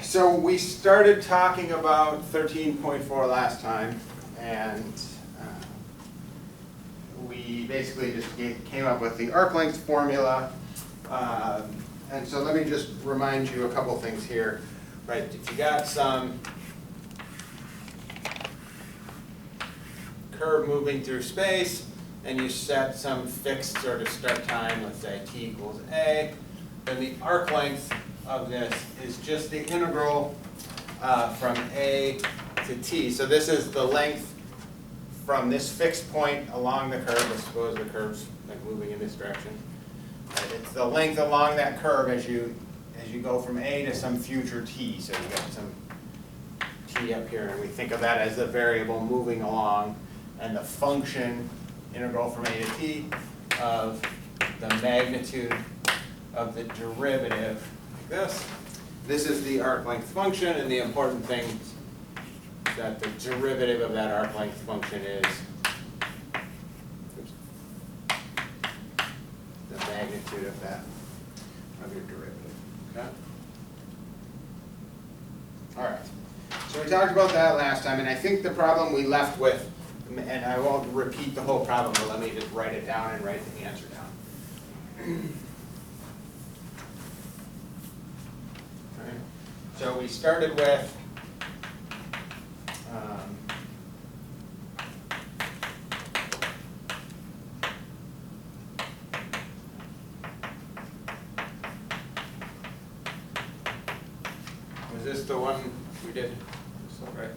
So we started talking about 13.4 last time, and we basically just came up with the arc length formula. And so let me just remind you a couple things here. Right, if you got some curve moving through space, and you set some fixed sort of start time, let's say t equals a, then the arc length of this is just the integral from a to t. So this is the length from this fixed point along the curve. Let's suppose the curve's like moving in this direction. Right, it's the length along that curve as you go from a to some future t. So you got some t up here, and we think of that as the variable moving along, and the function integral from a to t of the magnitude of the derivative like this. This is the arc length function, and the important thing is that the derivative of that arc length function is the magnitude of that, of your derivative. Okay? All right. So we talked about that last time, and I think the problem we left with, and I won't repeat the whole problem, but let me just write it down and write the answer down. Right. So we started with was this the one we did? So, right?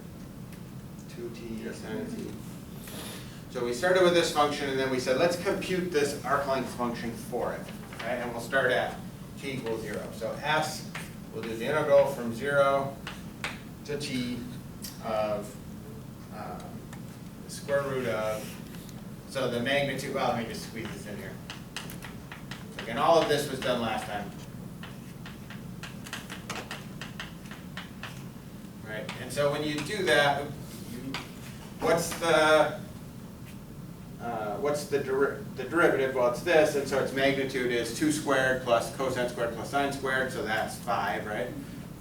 2t sin t. So we started with this function, and then we said, let's compute this arc length function for it. Right? And we'll start at t equals 0. So s, we'll do the integral from 0 to t of the square root of, so the magnitude, well, let me just squeeze this in here. So again, all of this was done last time. Right, and so when you do that, what's the derivative? Well, it's this, and so its magnitude is 2 squared plus cosine squared plus sine squared, so that's 5, right?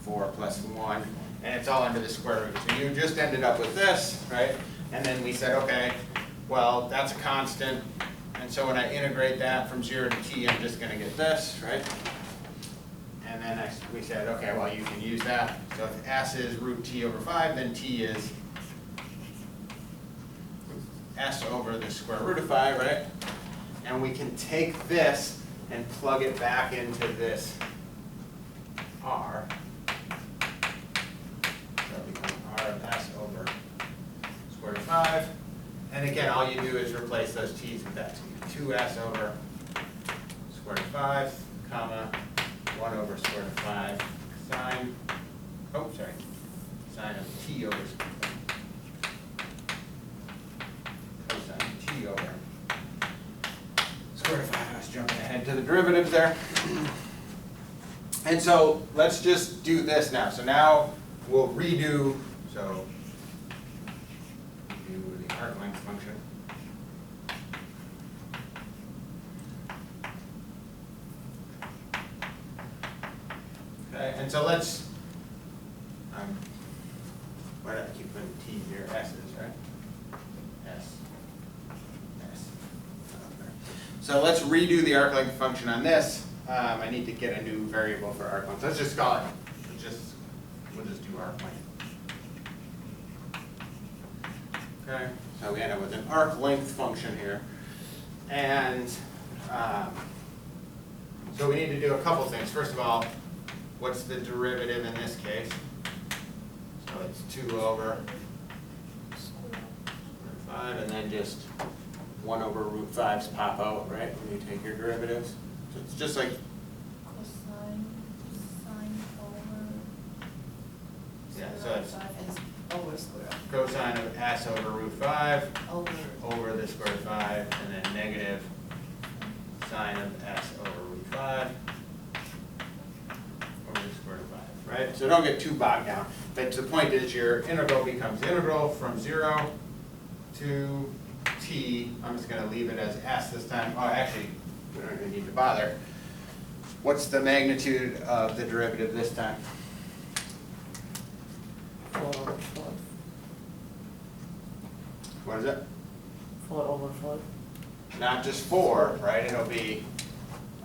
4 plus 1, and it's all under the square root. So you just ended up with this, right? And then we said, okay, well, that's a constant, and so when I integrate that from 0 to t, I'm just going to get this, right? And then we said, okay, well, you can use that. So if s is root t over 5, then t is s over the square root of 5, right? And we can take this and plug it back into this r. So it becomes r of s over square root of 5. And again, all you do is replace those t's with that. So 2s over square root of 5, comma, 1 over square root of 5 sine, sine of t over square root of 5. Cosine t over square root of 5. I was jumping ahead to the derivatives there. And so let's just do this now. So now we'll redo, so do the arc length function. Okay, and so let's, why do I keep putting t here? S's, right? S. So let's redo the arc length function on this. I need to get a new variable for arc length. Let's just call it, we'll just do arc length. Okay, so we end up with an arc length function here. And so we need to do a couple things. First of all, what's the derivative in this case? So it's 2 over square root of 5, and then just 1 over root 5's pop out, right, when you take your derivatives. So it's just like cosine, sine over. Yeah, so it's over square root. cosine of s over root 5 Over. the square root of 5, and then negative sine of s over root 5 over the square root of 5, right? So don't get too bogged down. But the point is your integral becomes integral from 0 to t. I'm just going to leave it as s this time. Oh, actually, we don't even need to bother. What's the magnitude of the derivative this time? Foot over foot. What is it? Foot over foot. Not just 4, right? It'll be,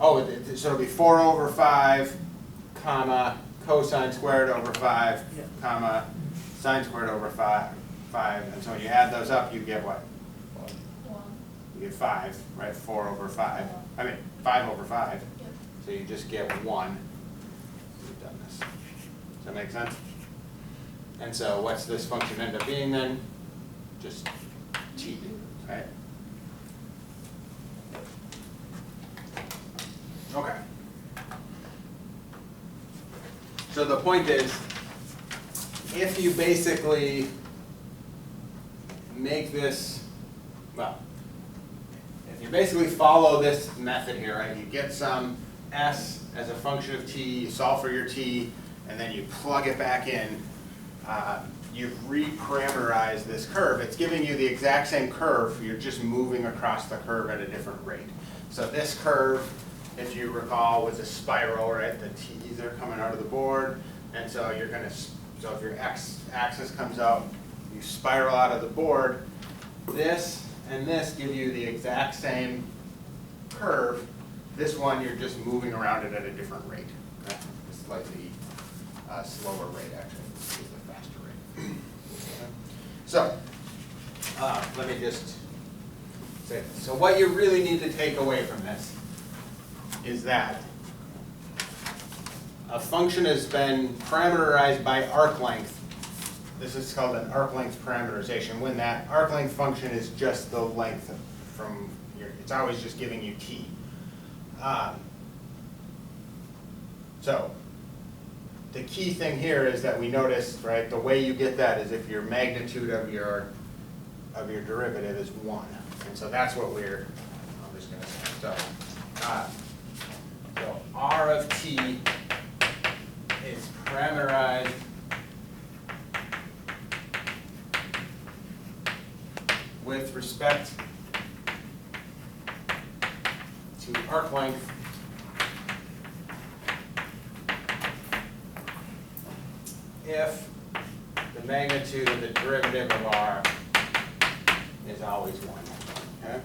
oh, so it'll be 4 over 5, comma, cosine squared over 5, Yeah. comma, sine squared over 5, and so when you add those up, you get what? You get 5, right? 4 over 5. I mean, 5 over 5. So you just get 1. We've done this. Does that make sense? And so what's this function end up being then? Just t, right? Okay. So the point is, if you basically make this, well, if you basically follow this method here, right, you get some s as a function of t, you solve for your t, and then you plug it back in, you've reparameterized this curve. It's giving you the exact same curve, you're just moving across the curve at a different rate. So this curve, if you recall, was a spiral, right? The t's are coming out of the board, and so you're going to, so if your x-axis comes out, you spiral out of the board. This and this give you the exact same curve. This one, you're just moving around it at a different rate, right? A slightly slower rate, actually. This is the faster rate. So, let me just say this. So what you really need to take away from this is that a function has been parameterized by arc length. This is called an arc length parameterization, when that arc length function is just the length from your, it's always just giving you t. So the key thing here is that we noticed, right, the way you get that is if your magnitude of your derivative is 1. And so that's what we're, I'm just going to say. So r of t is parameterized with respect to arc length if the magnitude of the derivative of r is always 1. Okay?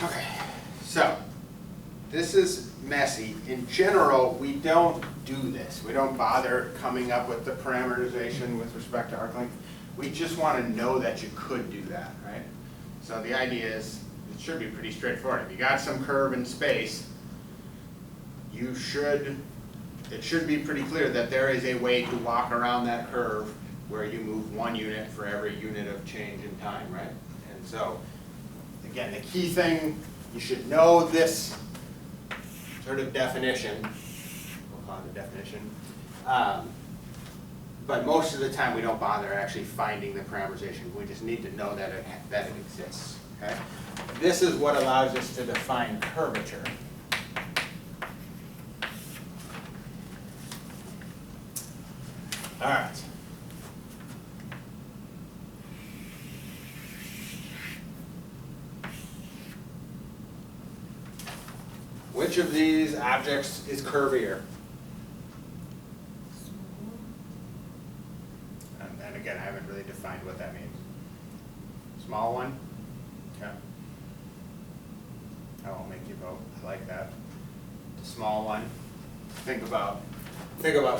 Okay, so this is messy. In general, we don't do this. We don't bother coming up with the parameterization with respect to arc length. We just want to know that you could do that, right? So the idea is, it should be pretty straightforward. If you got some curve in space, it should be pretty clear that there is a way to walk around that curve where you move 1 unit for every unit of change in time, right? And so, again, the key thing, you should know this sort of definition. We'll call it a definition. But most of the time, we don't bother actually finding the parameterization. We just need to know that it exists. Okay? This is what allows us to define curvature. All right. Which of these objects is curvier? And again, I haven't really defined what that means. Small one? Okay. I won't make you vote. I like that. The small one. Think about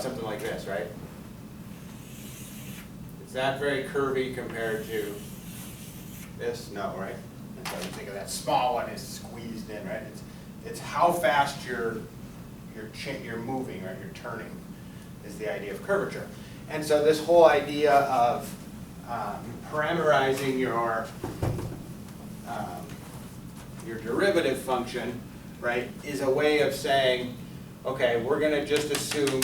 something like this, right? Is that very curvy compared to this? No, right? And so you think of that small one is squeezed in, right? It's how fast you're moving, right? You're turning is the idea of curvature. And so this whole idea of parameterizing your derivative function, right, is a way of saying, okay, we're going to just assume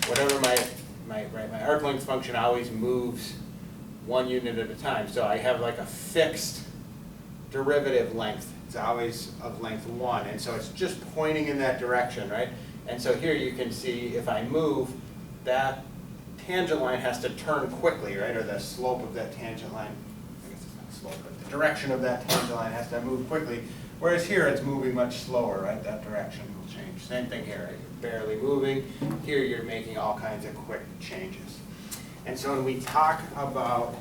whatever my arc length function always moves 1 unit at a time. So I have like a fixed derivative length. It's always of length 1, and so it's just pointing in that direction, right? And so here you can see if I move, that tangent line has to turn quickly, right? Or the slope of that tangent line, I guess it's not slope, but direction of that tangent line has to move quickly, whereas here it's moving much slower, right? That direction will change. Same thing here, right? You're barely moving. Here you're making all kinds of quick changes. And so when we talk about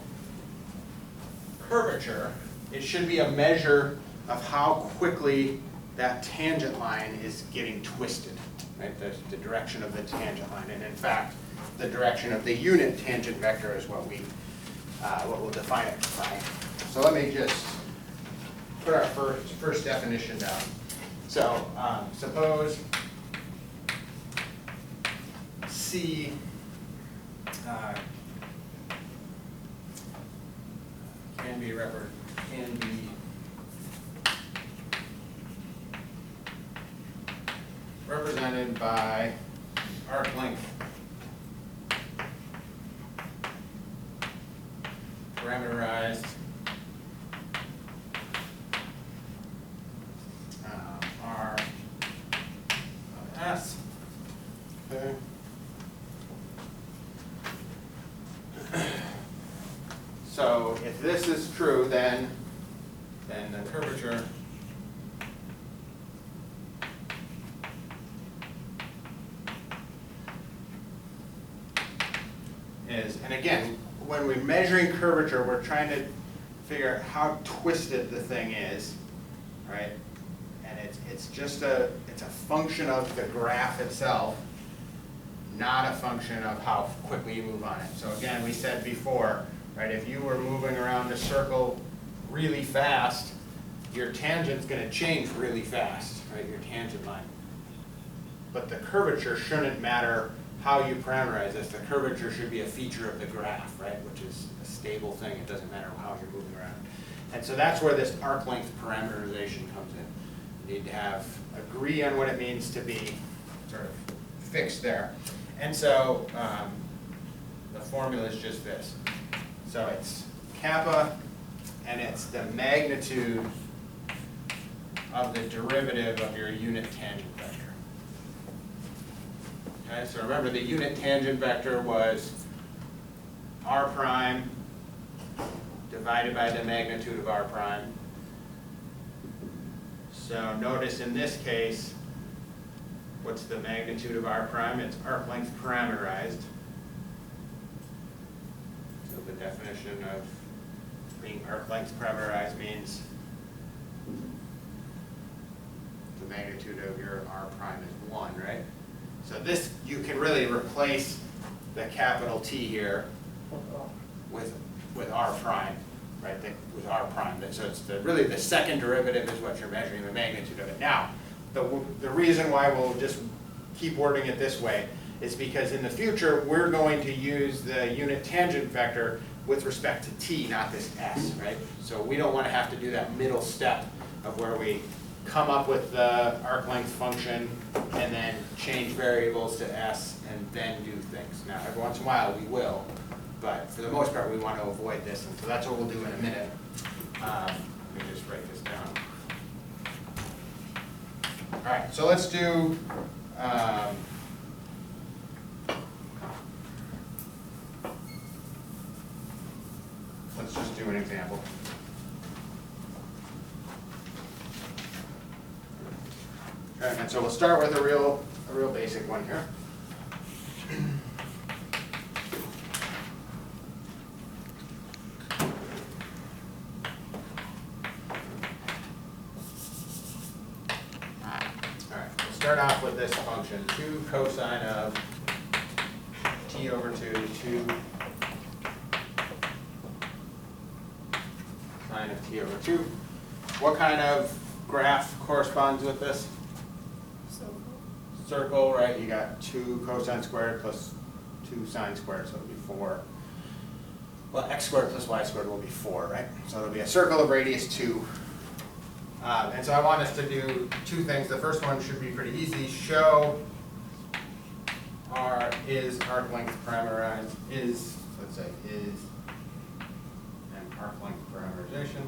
curvature, it should be a measure of how quickly that tangent line is getting twisted, right? The direction of the tangent line. And in fact, the direction of the unit tangent vector is what we'll define it by. So let me just put our first definition down. So suppose C can be represented by arc length parameterized R of S. Okay. So if this is true, then the curvature is, and again, when we're measuring curvature, we're trying to figure out how twisted the thing is, right? And it's just it's a function of the graph itself, not a function of how quickly you move on it. So again, we said before, right, if you were moving around a circle really fast, your tangent's going to change really fast, right, your tangent line. But the curvature shouldn't matter how you parameterize this. The curvature should be a feature of the graph, right, which is a stable thing. It doesn't matter how you're moving around. And so that's where this arc length parameterization comes in. You need to agree on what it means to be sort of fixed there. And so the formula is just this. So it's kappa, and it's the magnitude of the derivative of your unit tangent vector. Okay, so remember the unit tangent vector was r prime divided by the magnitude of r prime. So notice in this case, what's the magnitude of r prime? It's arc length parameterized. So the definition of being arc length parameterized means the magnitude of your r prime is 1, right? So this, you can really replace the capital T here with r prime, right? With r prime. So it's really the second derivative is what you're measuring, the magnitude of it. Now, the reason why we'll just keep wording it this way is because in the future, we're going to use the unit tangent vector with respect to t, not this s, right? So we don't want to have to do that middle step of where we come up with the arc length function and then change variables to s and then do things. Now, every once in a while we will, but for the most part we want to avoid this, and so that's what we'll do in a minute. Let me just write this down. All right, so let's do let's just do an example. Okay, and so we'll start with a real basic one here. All right, we'll start off with this function, 2 cosine of t over 2, 2 sine of t over 2. What kind of graph corresponds with this? Circle, right? You got 2 cosine squared plus 2 sine squared, so it'll be 4. Well, x squared plus y squared will be 4, right? So it'll be a circle of radius 2. And so I want us to do 2 things. The first one should be pretty easy. Show R is arc length parameterized, let's say, is an arc length parameterization.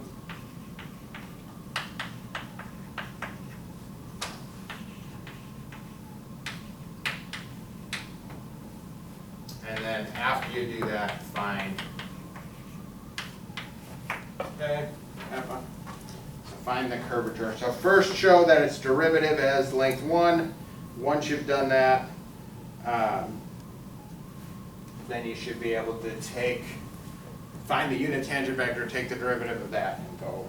And then after you do that, find, okay, find the curvature. So first show that it's derivative as length 1. Once you've done that, then you should be able to find the unit tangent vector, take the derivative of that, and go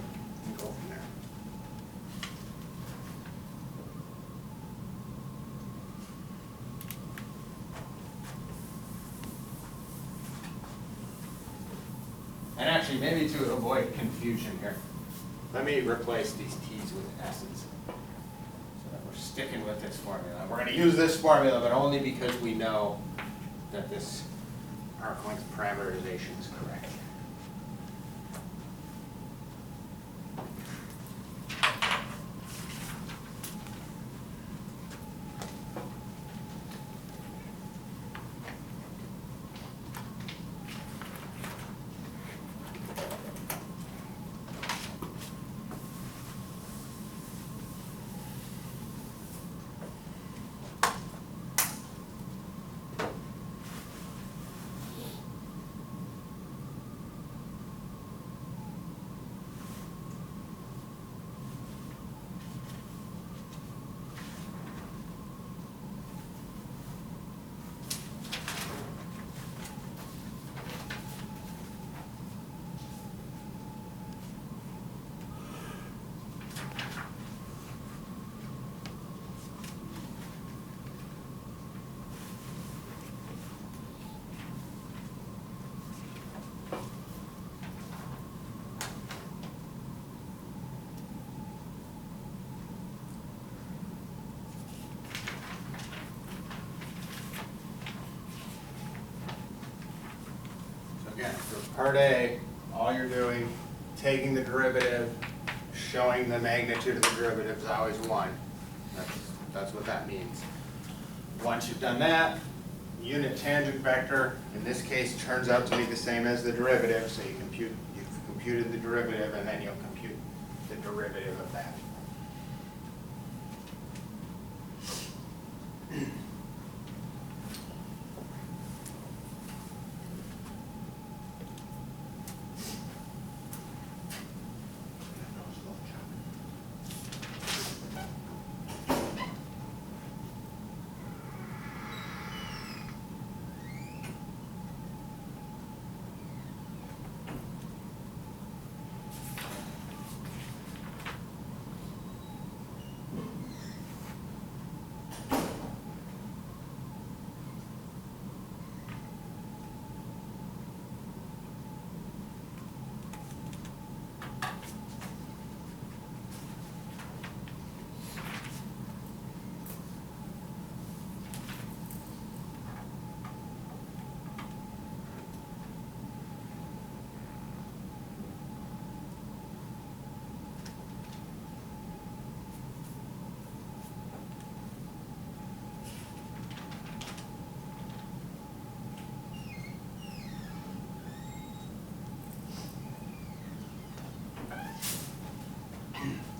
from there. And actually, maybe to avoid confusion here, let me replace these t's with s's. So that we're sticking with this formula. We're going to use this formula, but only because we know that this arc length parameterization is correct. Again, for part A, all you're doing, taking the derivative, showing the magnitude of the derivative is always 1. That's what that means. Once you've done that, unit tangent vector, in this case, turns out to be the same as the derivative, so you've computed the derivative, and then you'll compute the derivative of that.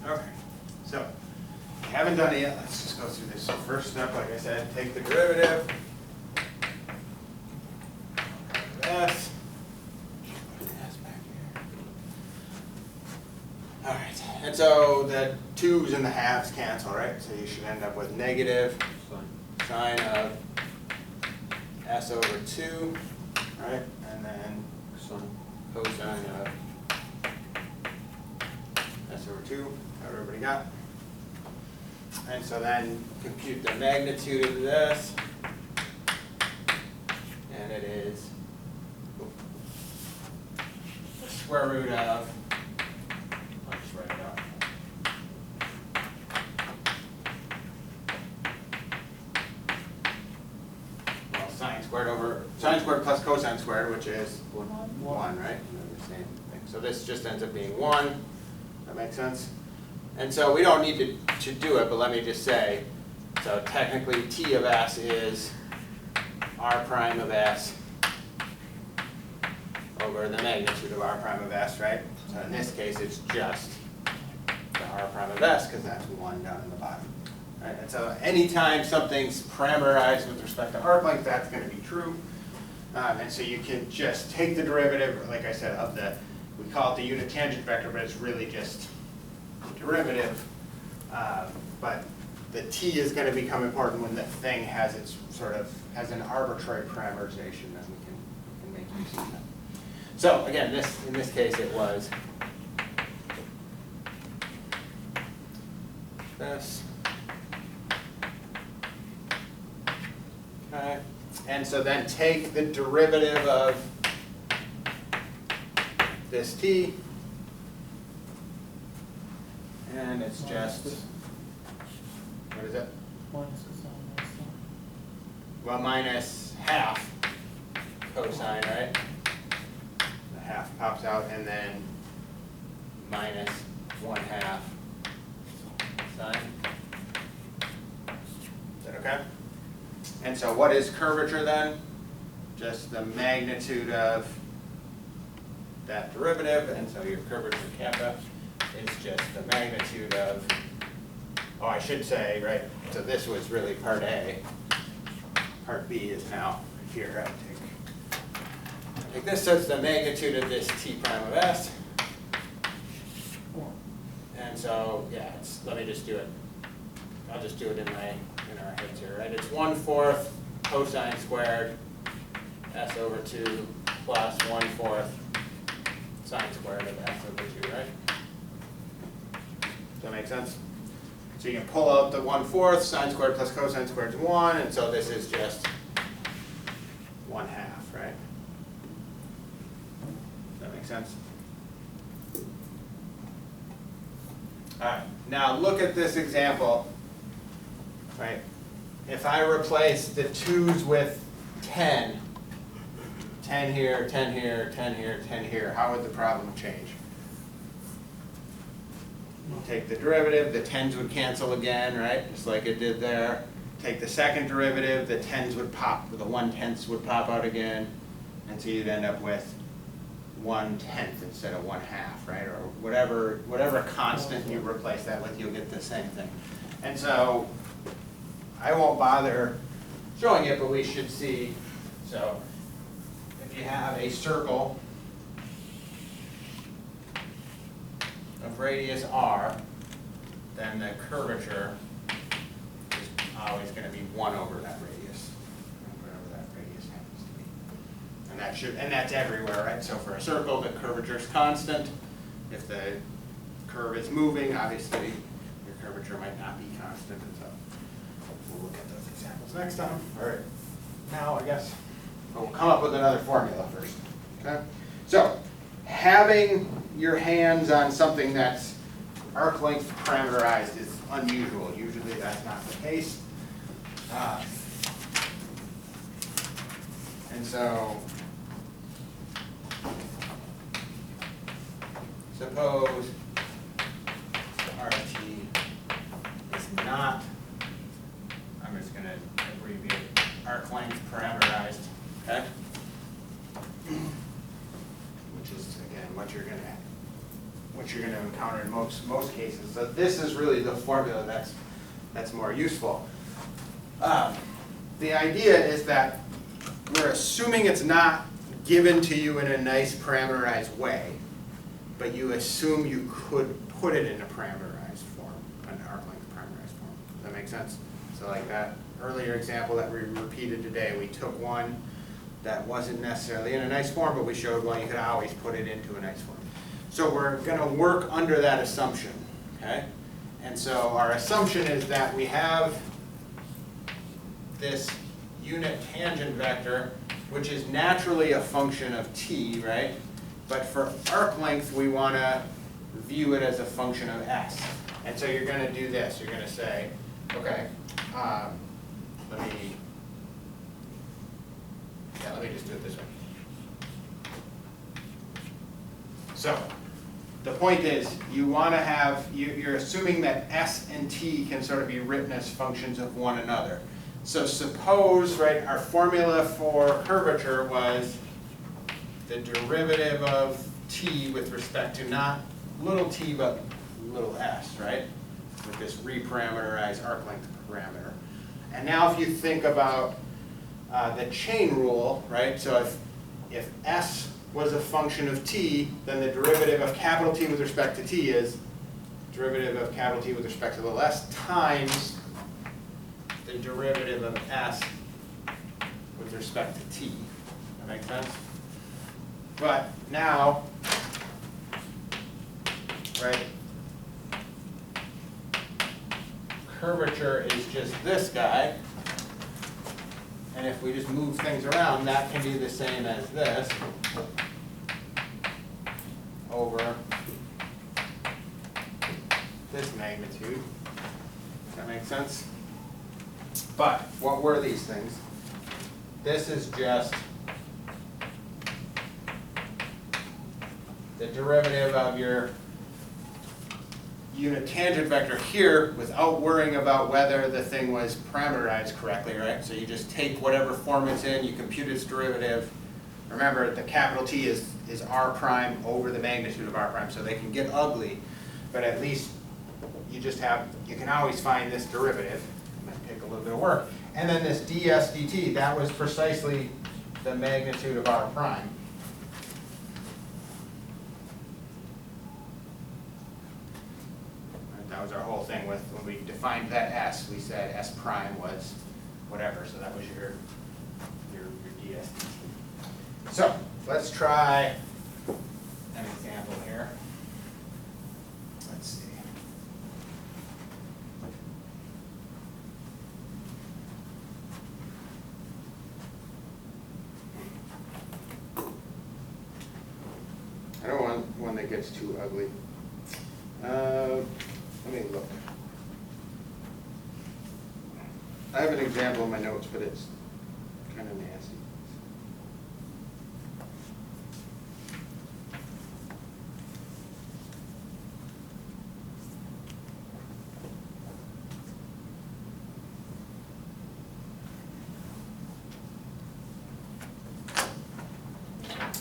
Okay, so if you haven't done it yet, let's just go through this. So first step, like I said, take the derivative. S. Put the S back here. All right, and so the 2's and the halves cancel, right? So you should end up with negative sine of S over 2, right? And then cosine of S over 2, everybody got? And so then compute the magnitude of this, and it is the square root of, I'll just write it out. Well, sine squared plus cosine squared, which is 1, right? The same thing. So this just ends up being 1. That makes sense? And so we don't need to do it, but let me just say, so technically T of S is R prime of S over the magnitude of R prime of S, right? So in this case, it's just the R prime of S, because that's 1 down in the bottom. Right? And so anytime something's parameterized with respect to arc length, that's going to be true. And so you can just take the derivative, like I said, of the, we call it the unit tangent vector, but it's really just derivative, but the t is going to become important when the thing has its sort of has an arbitrary parameterization that we can make use of that. So again, in this case it was this. Okay, and so then take the derivative of this t, and it's just, what is it? Minus cosine, that's not. Well, minus half cosine, right? The half pops out, and then minus 1/2 sine. Is that okay? And so what is curvature then? Just the magnitude of that derivative, and so your curvature kappa is just the magnitude of, oh, I should say, right, so this was really part A. Part B is now here. I take this, so it's the magnitude of this t prime of s. And so, yeah, let me just do it. I'll just do it in our heads here, right? It's 1/4 cosine squared s over 2 plus 1/4 sine squared of s over 2, right? Does that make sense? So you can pull out the 1/4, sine squared plus cosine squared is 1, and so this is just 1/2, right? Does that make sense? All right, now look at this example, right? If I replace the 2's with 10, 10 here, 10 here, 10 here, 10 here, how would the problem change? Take the derivative, the 10's would cancel again, right? Just like it did there. Take the second derivative, the 10's would pop, the 1/10 would pop out again, and so you'd end up with 1/10 instead of 1/2, right? Or whatever constant you replace that with, you'll get the same thing. And so I won't bother showing it, but we should see. So if you have a circle of radius r, then the curvature is always going to be 1 over that radius, whatever that radius happens to be. And that's everywhere, right? So for a circle, the curvature is constant. If the curve is moving, obviously your curvature might not be constant, and so we'll look at those examples next time. All right, now I guess we'll come up with another formula first. Okay, so having your hands on something that's arc length parameterized is unusual. Usually that's not the case. And so suppose RT is not, I'm just going to abbreviate, arc length parameterized, okay? Which is, again, what you're going to encounter in most cases. So this is really the formula that's more useful. The idea is that we're assuming it's not given to you in a nice parameterized way, but you assume you could put it in a parameterized form, an arc length parameterized form. Does that make sense? So like that earlier example that we repeated today, we took one that wasn't necessarily in a nice form, but we showed, well, you could always put it into a nice form. So we're going to work under that assumption, okay? And so our assumption is that we have this unit tangent vector, which is naturally a function of t, right? But for arc length, we want to view it as a function of s. And so you're going to do this. You're going to say, okay, let me just do it this way. So the point is, you want to have, you're assuming that s and t can sort of be written as functions of one another. So suppose, right, our formula for curvature was the derivative of t with respect to not little t, but little s, right? With this reparameterized arc length parameter. And now if you think about the chain rule, right? So if s was a function of t, then the derivative of capital T with respect to t is derivative of capital T with respect to the little s times the derivative of s with respect to t. That make sense? But now, right, curvature is just this guy. And if we just move things around, that can be the same as this over this magnitude. Does that make sense? But what were these things? This is just the derivative of your unit tangent vector here without worrying about whether the thing was parameterized correctly, right? So you just take whatever form it's in, you compute its derivative. Remember, the capital T is r prime over the magnitude of r prime, so they can get ugly, but at least you just have, you can always find this derivative. It might take a little bit of work. And then this ds dt, that was precisely the magnitude of r prime. That was our whole thing with, when we defined that s, we said s prime was whatever, so that was your ds dt. So let's try an example here. Let's see. I don't want one that gets too ugly. Let me look. I have an example in my notes, but it's kind of nasty.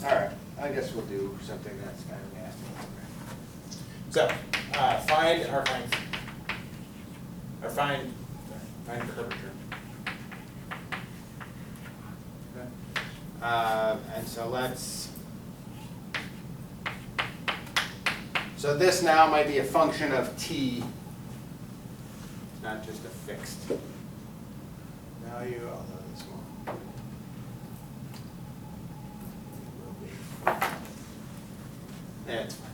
All right, I guess we'll do something that's kind of nasty. So, find curvature. Okay. And so this now might be a function of t, not just a fixed value, although this one will be. Yeah, it's fine.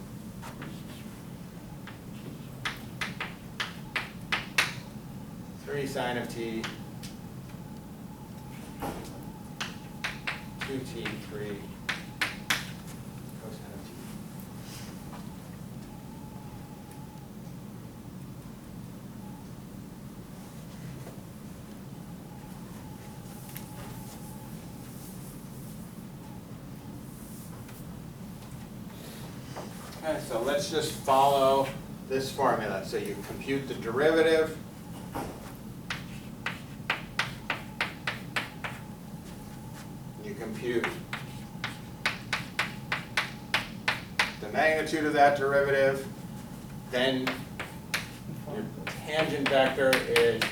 Sine of t, 2t, 3 cosine of t. Okay, so let's just follow this formula. So you compute the derivative. Compute the magnitude of that derivative, then your tangent vector is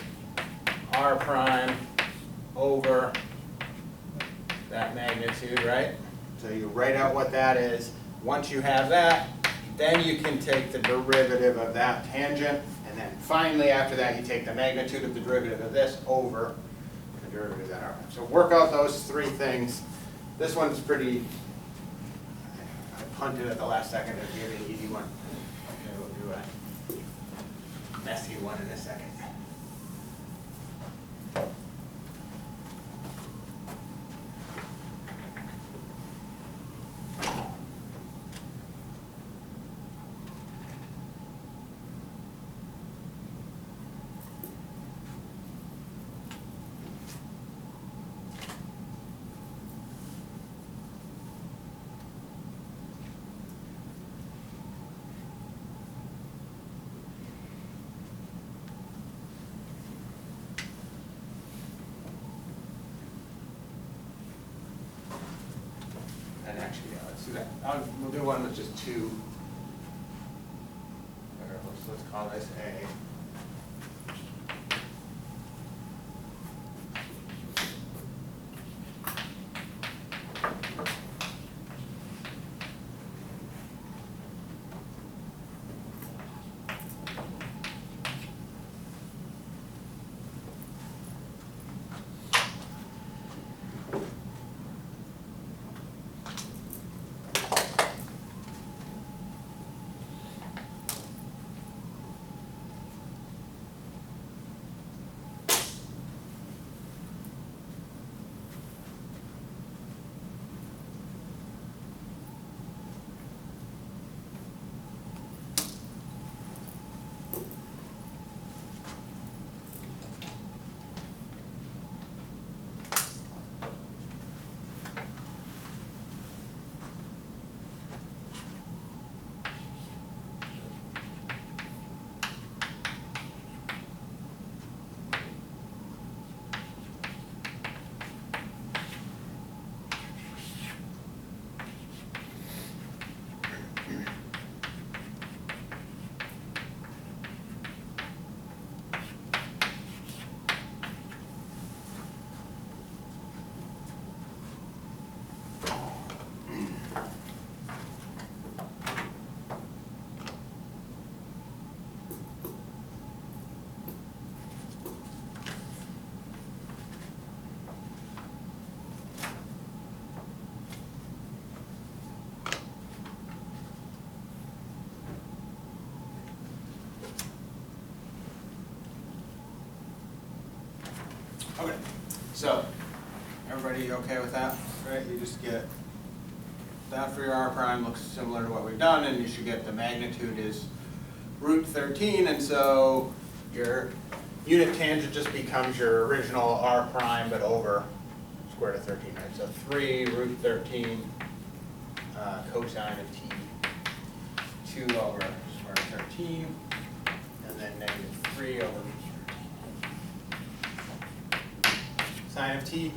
r prime over that magnitude, right? So you write out what that is. Once you have that, then you can take the derivative of that tangent, and then finally after that you take the magnitude of the derivative of this over the derivative of that r prime. So work out those three things. This one's pretty, I punted at the last second to give you an easy one. Okay, we'll do a messy one in a second. And actually, yeah, let's do that. We'll do one with just two. Let's call this A. Okay, so, everybody okay with that, right? You just get that for your R prime, looks similar to what we've done, and you should get the magnitude is root 13, and so your unit tangent just becomes your original R prime, but over square root of 13, right? So 3 root 13 cosine of t, 2 over square root of 13, and then negative 3 over root 13 sine of t.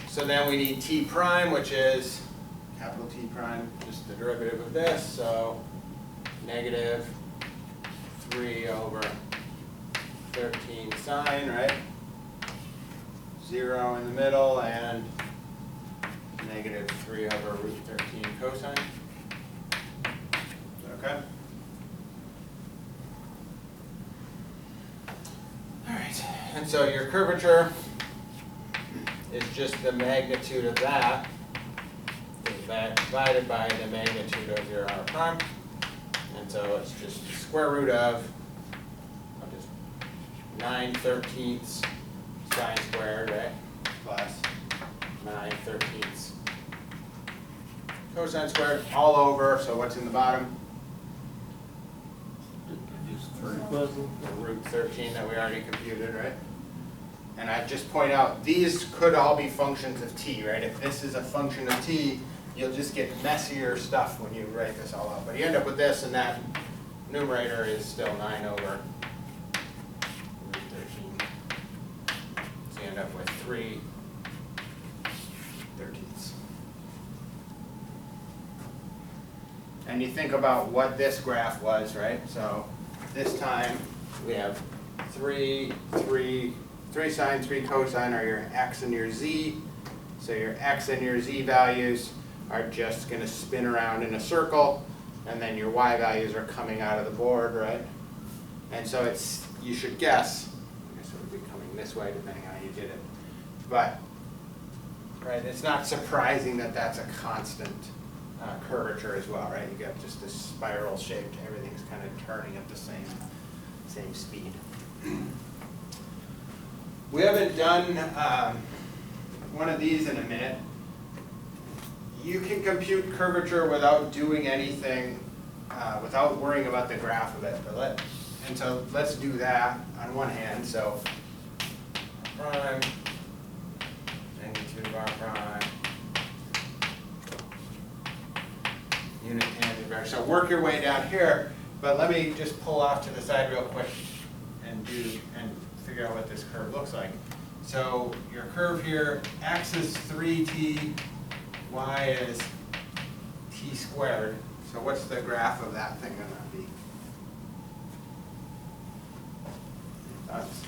So then we need t prime, which is capital T prime, just the derivative of this, so negative 3 over 13 sine, right? 0 in the middle, and negative 3 over root 13 cosine. Okay? All right, and so your curvature is just the magnitude of that divided by the magnitude of your R prime. And so it's just the square root of just 9/13 sine squared, right? Plus 9/13 cosine squared all over, so what's in the bottom? The root 13 that we already computed, right? And I just point out, these could all be functions of t, right? If this is a function of t, you'll just get messier stuff when you write this all out. But you end up with this, and that numerator is still 9 over root 13. So you end up with 3/13. And you think about what this graph was, right? So this time we have 3 sine, 3 cosine are your x and your z. So your x and your z values are just going to spin around in a circle, and then your y values are coming out of the board, right? And so it's, you should guess, I guess it would be coming this way depending on how you did it. But, right, it's not surprising that that's a constant curvature as well, right? You get just this spiral shaped, everything's kind of turning at the same speed. We haven't done one of these in a minute. You can compute curvature without doing anything, without worrying about the graph of it. But so let's do that on one hand. So prime, magnitude of R prime, unit tangent vector. So work your way down here, but let me just pull off to the side real quick and figure out what this curve looks like. So your curve here, x is 3t, y is t squared. So what's the graph of that thing going to be? Thoughts?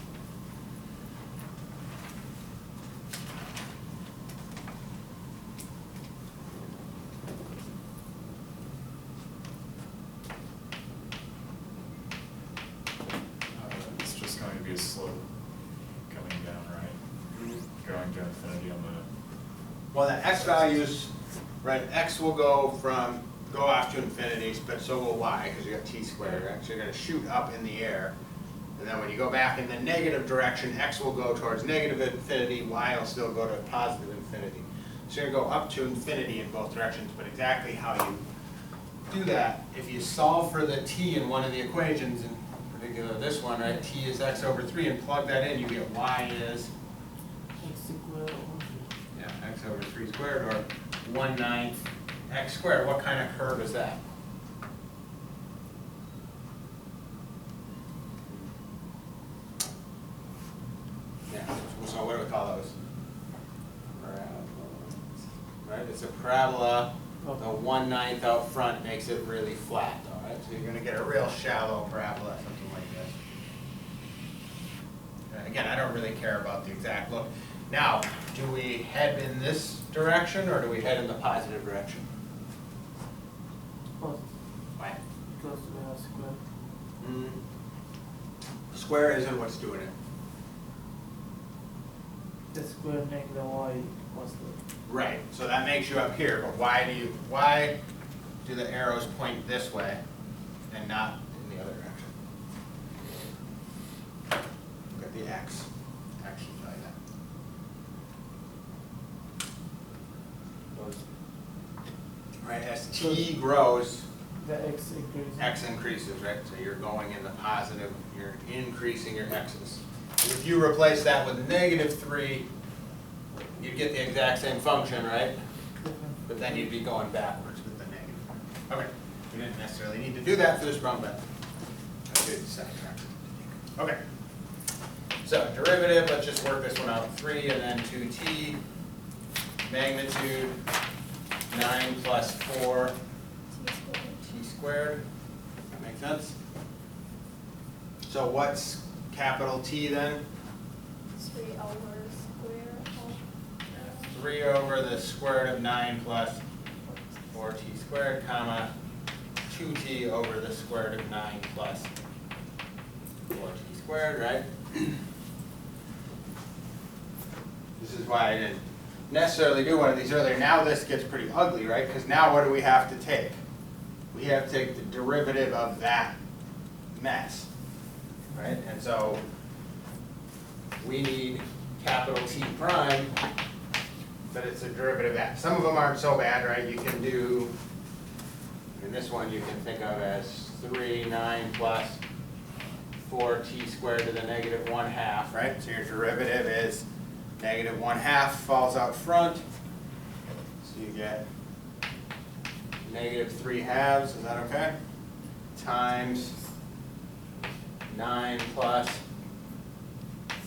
It's just going to be a slope coming down, right? Going to infinity on the. Well, the x values, right? X will go off to infinity, but so will y, because you got t squared, right? So you're going to shoot up in the air. And then when you go back in the negative direction, x will go towards negative infinity, y will still go to positive infinity. So you're going to go up to infinity in both directions, but exactly how you do that, if you solve for the t in one of the equations, in particular this one, right? T is x over 3, and plug that in, you get y is X equal x over 3 squared, or 1/9 x squared. What kind of curve is that? Yeah, so what do we call those? Right, it's a parabola. The 1/9 out front makes it really flat, all right? So you're going to get a real shallow parabola, something like this. Again, I don't really care about the exact look. Now, do we head in this direction, or do we head in the positive direction? positive, Why? because we have square. Square isn't what's doing it. The square negative y positive. Right, so that makes you up here, but why do the arrows point this way and not in the other direction? Look at the x. X should tell you that. grows, Right, as t grows, the x increases. x increases, right? So you're going in the positive, you're increasing your x's. If you replace that with -3, you'd get the exact same function, right? But then you'd be going backwards with the negative. Okay, we didn't necessarily need to do that for this problem, but I did sidetrack. Okay. So derivative, let's just work this one out. 3 and then 2t, magnitude 9 plus 4 t squared. That makes sense? So what's capital T then? 3 over square of 3 over the square root of 9 plus 4t squared, comma, 2t over the square root of 9 plus 4t squared, right? This is why I didn't necessarily do one of these earlier. Now this gets pretty ugly, right? Because now what do we have to take? We have to take the derivative of that mess, right? And so we need capital T prime, but it's a derivative of that. Some of them aren't so bad, right? You can do, in this one you can think of as 3, 9 plus 4t squared to the -1/2, right? So your derivative is -1/2 falls out front. So you get -3/2, is that okay? Times 9 plus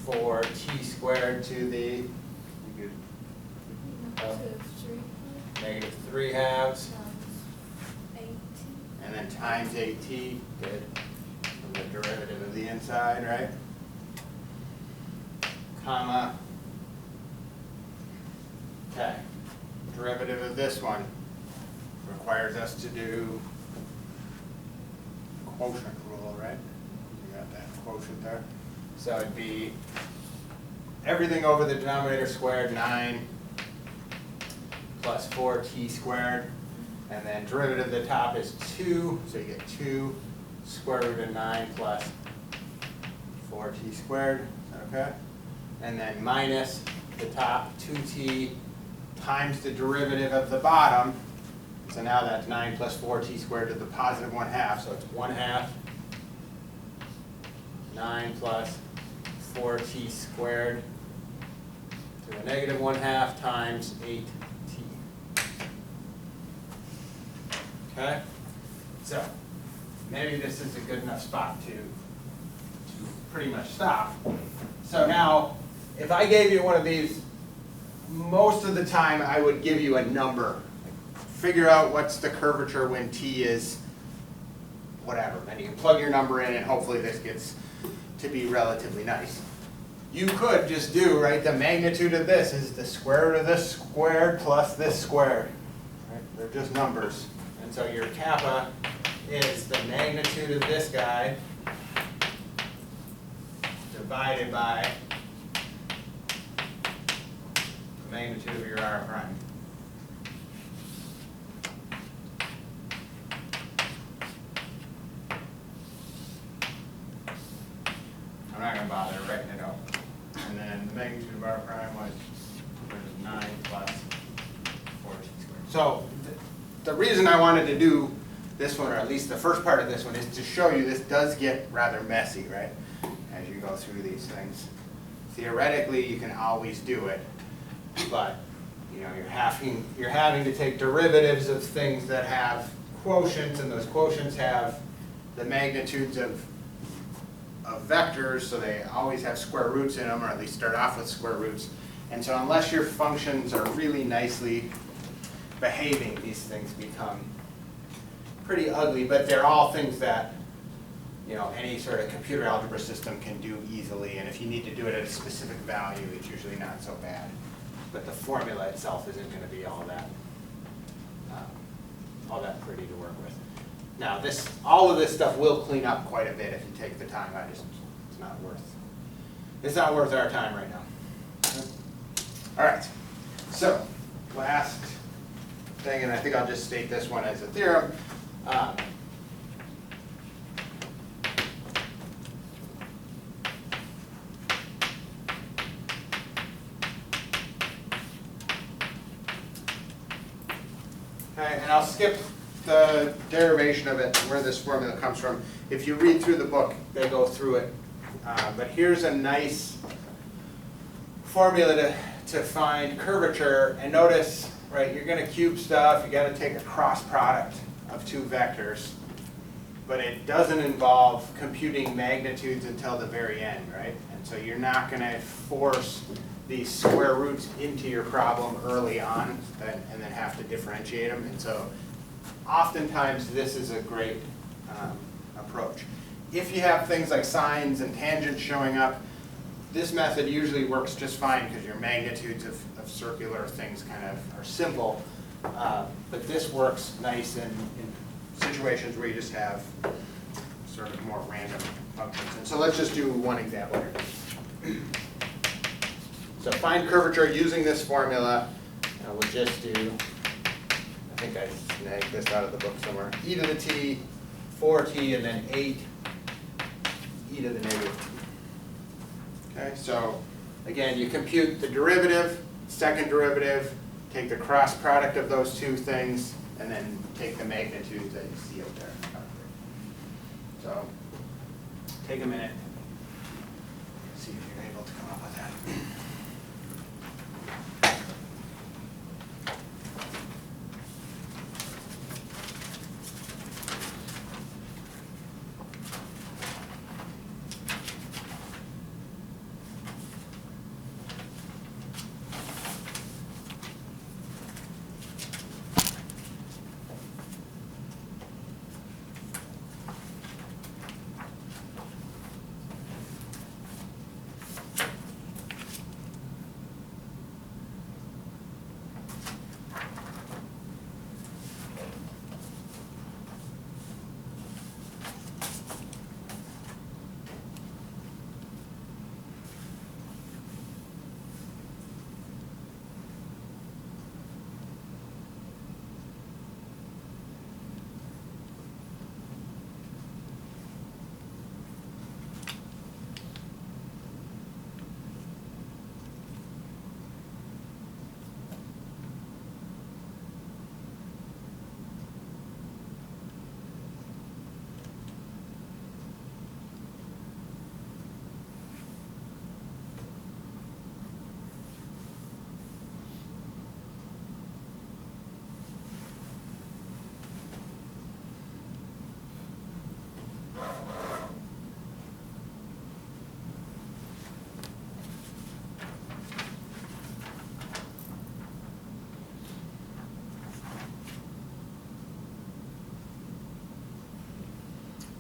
4t squared to the -3/2, times 18. and then times 8t, good, from the derivative of the inside, right? Comma, okay, derivative of this one requires us to do quotient rule, right? You got that quotient there? So it'd be everything over the denominator squared, 9 plus 4t squared, and then derivative of the top is 2, so you get 2 square root of 9 plus 4t squared, is that okay? And then minus the top, 2t times the derivative of the bottom, so now that's 9 plus 4t squared to the +1/2, so it's 1/2, 9 plus 4t squared to the -1/2 times 8t. Okay? So, maybe this is a good enough spot to pretty much stop. So now, if I gave you one of these, most of the time I would give you a number. Figure out what's the curvature when t is whatever. Then you can plug your number in and hopefully this gets to be relatively nice. You could just do, right, the magnitude of this is the square root of this squared plus this squared. Right? They're just numbers. And so your kappa is the magnitude of this guy divided by the magnitude of your r prime. I'm not going to bother writing it out. And then the magnitude of r prime was 9 plus 4t squared. So the reason I wanted to do this one, or at least the first part of this one, is to show you this does get rather messy, right? As you go through these things. Theoretically, you can always do it, but you know you're having to take derivatives of things that have quotients, and those quotients have the magnitudes of vectors, so they always have square roots in them, or at least start off with square roots. And so unless your functions are really nicely behaving, these things become pretty ugly, but they're all things that any sort of computer algebra system can do easily, and if you need to do it at a specific value, it's usually not so bad. But the formula itself isn't going to be all that pretty to work with. Now, all of this stuff will clean up quite a bit if you take the time. It's not worth our time right now. All right. So, last thing, and I think I'll just state this one as a theorem. Okay, and I'll skip the derivation of it, where this formula comes from. If you read through the book, they go through it. But here's a nice formula to find curvature, and notice, right, you're gonna cube stuff, you gotta take a cross product of two vectors, but it doesn't involve computing magnitudes until the very end, right? And so you're not gonna force these square roots into your problem early on and then have to differentiate them. And so oftentimes this is a great approach. If you have things like sines and tangents showing up, this method usually works just fine because your magnitudes of circular things kind of are simple. But this works nice in situations where you just have sort of more random functions. And so let's just do one example here. So find curvature using this formula. We'll just do, I think I snagged this out of the book somewhere, e to the t, 4t, and then 8 e to the negative t. Okay, so again, you compute the derivative, second derivative, take the cross product of those two things, and then take the magnitudes that you see up there. So take a minute, see if you're able to come up with that.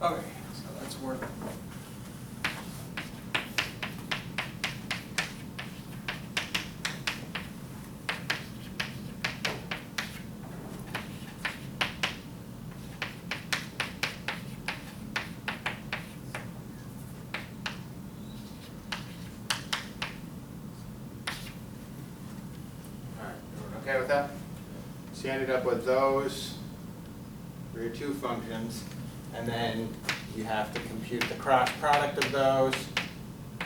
Okay, so let's work. All right, everyone okay with that? So you ended up with those for your two functions. And then you have to compute the cross product of those. I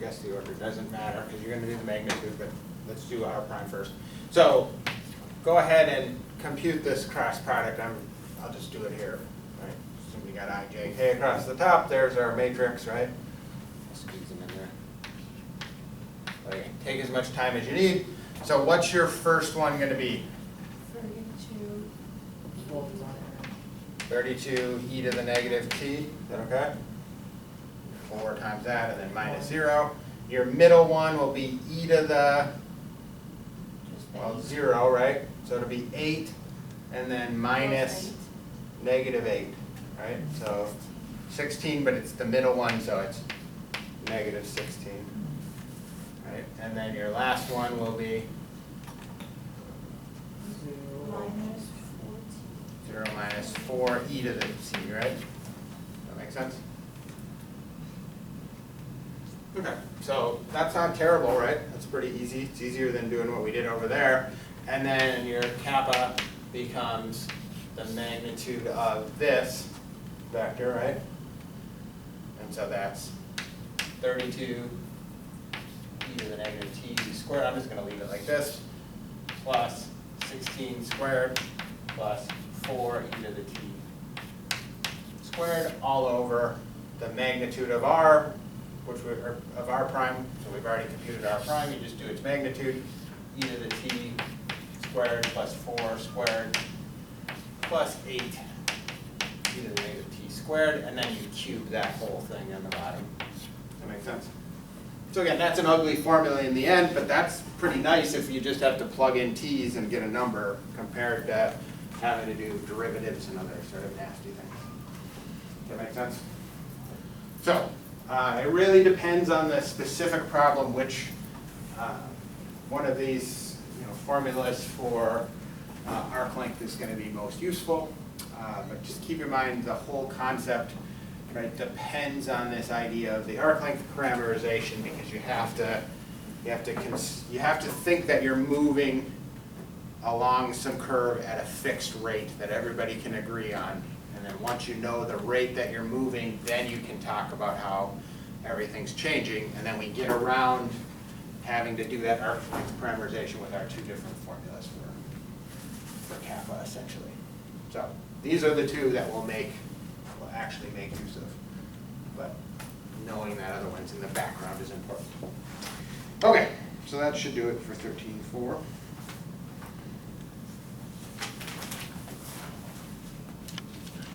guess the order doesn't matter because you're going to do the magnitude, but let's do R prime first. So go ahead and compute this cross product. I'll just do it here. Right? So we got I, J, K across the top. There's our matrix, right? I'll squeeze them in there. Okay. Take as much time as you need. So what's your first one going to be? 32 e to the negative t, is that okay? 4 times that, and then minus 0. Your middle one will be e to the, well, 0, right? So it'll be 8, and then minus negative 8, right? So 16, but it's the middle one, so it's negative 16, right? And then your last one will be 0 minus 4 e to the t, right? That make sense? Okay, so that's not terrible, right? That's pretty easy. It's easier than doing what we did over there. And then your kappa becomes the magnitude of this vector, right? And so that's 32 e to the negative t squared. I'm just going to leave it like this, plus 16 squared plus 4 e to the t squared all over the magnitude of r, which we, or of r prime, so we've already computed r prime, you just do its magnitude, e to the t squared plus 4 squared plus 8 e to the negative t squared, and then you cube that whole thing on the bottom. Does that make sense? So again, that's an ugly formula in the end, but that's pretty nice if you just have to plug in t's and get a number compared to having to do derivatives and other sort of nasty things. Does that make sense? So, it really depends on the specific problem which one of these formulas for arc length is going to be most useful. But just keep in mind the whole concept depends on this idea of the arc length parameterization, because you have to think that you're moving along some curve at a fixed rate that everybody can agree on. And then once you know the rate that you're moving, then you can talk about how everything's changing. And then we get around having to do that arc length parameterization with our two different formulas for kappa, essentially. So these are the two that we'll actually make use of. But knowing that other one's in the background is important. Okay, so that should do it for 13.4.